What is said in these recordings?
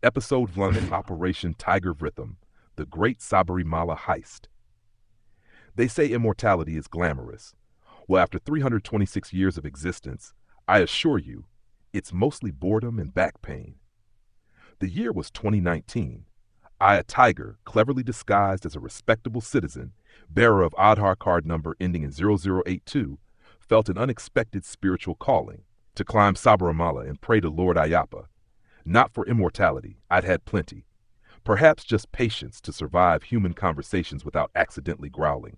Episode 1, Operation Tiger Vrutham, the Great Sabarimala Heist. They say immortality is glamorous. Well, after 326 years of existence, I assure you, it's mostly boredom and back pain. The year was 2019. I, a tiger, cleverly disguised as a respectable citizen, bearer of Aadhaar card number ending in 0082, felt an unexpected spiritual calling to climb Sabarimala and pray to Lord Ayappa. Not for immortality, I'd had plenty. Perhaps just patience to survive human conversations without accidentally growling.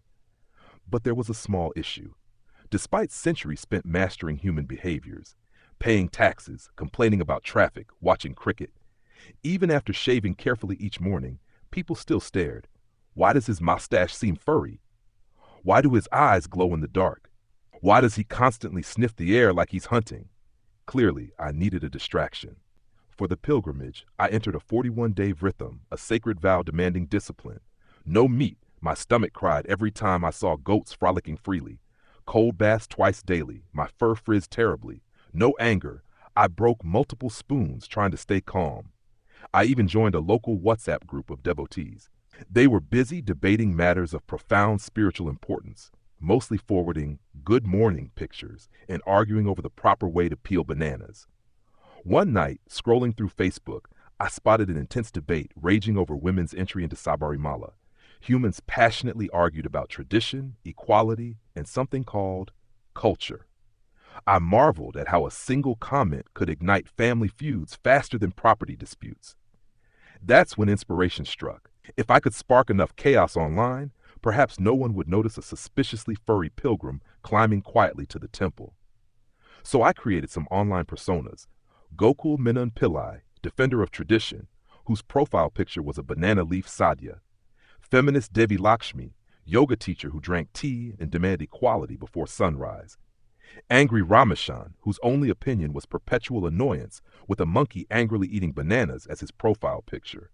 But there was a small issue. Despite centuries spent mastering human behaviors, paying taxes, complaining about traffic, watching cricket, even after shaving carefully each morning, people still stared. Why does his mustache seem furry? Why do his eyes glow in the dark? Why does he constantly sniff the air like he's hunting? Clearly, I needed a distraction. For the pilgrimage, I entered a 41-day Vrutham, a sacred vow demanding discipline. No meat, my stomach cried every time I saw goats frolicking freely. Cold baths twice daily, my fur frizzed terribly. No anger, I broke multiple spoons trying to stay calm. I even joined a local WhatsApp group of devotees. They were busy debating matters of profound spiritual importance, mostly forwarding good morning pictures and arguing over the proper way to peel bananas. One night, scrolling through Facebook, I spotted an intense debate raging over women's entry into Sabarimala. Humans passionately argued about tradition, equality, and something called culture. I marveled at how a single comment could ignite family feuds faster than property disputes. That's when inspiration struck. If I could spark enough chaos online, perhaps no one would notice a suspiciously furry pilgrim climbing quietly to the temple. So I created some online personas. Gokul Menon Pillai, defender of tradition, whose profile picture was a banana leaf sadhya. Feminist Devi Lakshmi, yoga teacher who drank tea and demanded equality before sunrise. Angry Ramashan, whose only opinion was perpetual annoyance with a monkey angrily eating bananas as his profile picture.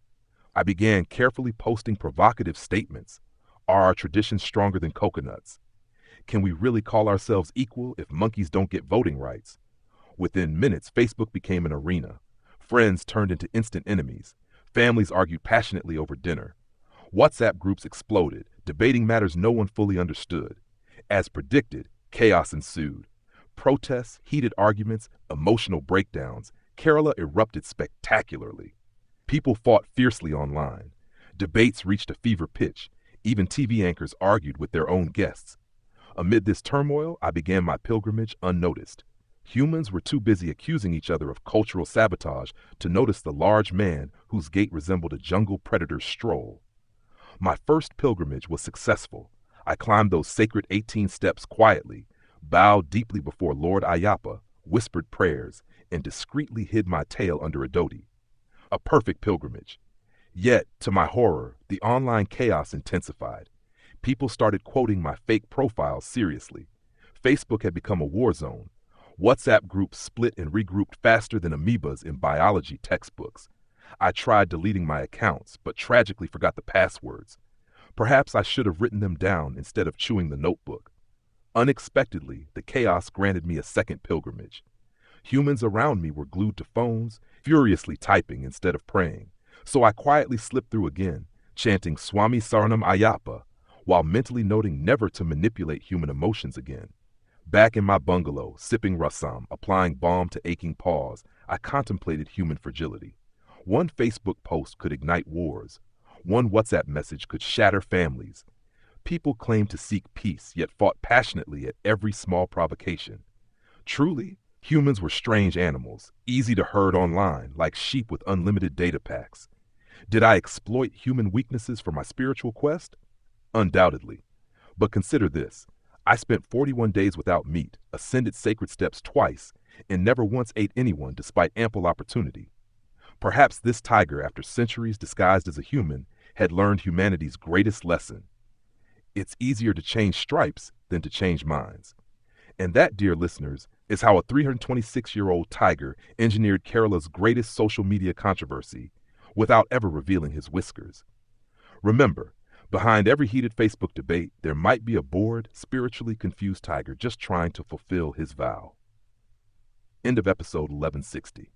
I began carefully posting provocative statements. Are our traditions stronger than coconuts? Can we really call ourselves equal if monkeys don't get voting rights? Within minutes, Facebook became an arena. Friends turned into instant enemies. Families argued passionately over dinner. WhatsApp groups exploded, debating matters no one fully understood. As predicted, chaos ensued. Protests, heated arguments, emotional breakdowns. Kerala erupted spectacularly. People fought fiercely online. Debates reached a fever pitch. Even TV anchors argued with their own guests. Amid this turmoil, I began my pilgrimage unnoticed. Humans were too busy accusing each other of cultural sabotage to notice the large man whose gait resembled a jungle predator's stroll. My first pilgrimage was successful. I climbed those sacred 18 steps quietly, bowed deeply before Lord Ayappa, whispered prayers, and discreetly hid my tail under a dhoti. A perfect pilgrimage. Yet, to my horror, the online chaos intensified. People started quoting my fake profiles seriously. Facebook had become a war zone. WhatsApp groups split and regrouped faster than amoebas in biology textbooks. I tried deleting my accounts, but tragically forgot the passwords. Perhaps I should have written them down instead of chewing the notebook. Unexpectedly, the chaos granted me a second pilgrimage. Humans around me were glued to phones, furiously typing instead of praying. So I quietly slipped through again, chanting Swami Saranam Ayappa, while mentally noting never to manipulate human emotions again. Back in my bungalow, sipping rasam, applying balm to aching paws, I contemplated human fragility. One Facebook post could ignite wars. One WhatsApp message could shatter families. People claimed to seek peace, yet fought passionately at every small provocation. Truly, humans were strange animals, easy to herd online, like sheep with unlimited data packs. Did I exploit human weaknesses for my spiritual quest? Undoubtedly. But consider this. I spent 41 days without meat, ascended sacred steps twice, and never once ate anyone despite ample opportunity. Perhaps this tiger, after centuries disguised as a human, had learned humanity's greatest lesson. It's easier to change stripes than to change minds. And that, dear listeners, is how a 326-year-old tiger engineered Kerala's greatest social media controversy without ever revealing his whiskers. Remember, behind every heated Facebook debate, there might be a bored, spiritually confused tiger just trying to fulfill his vow. End of episode 1160.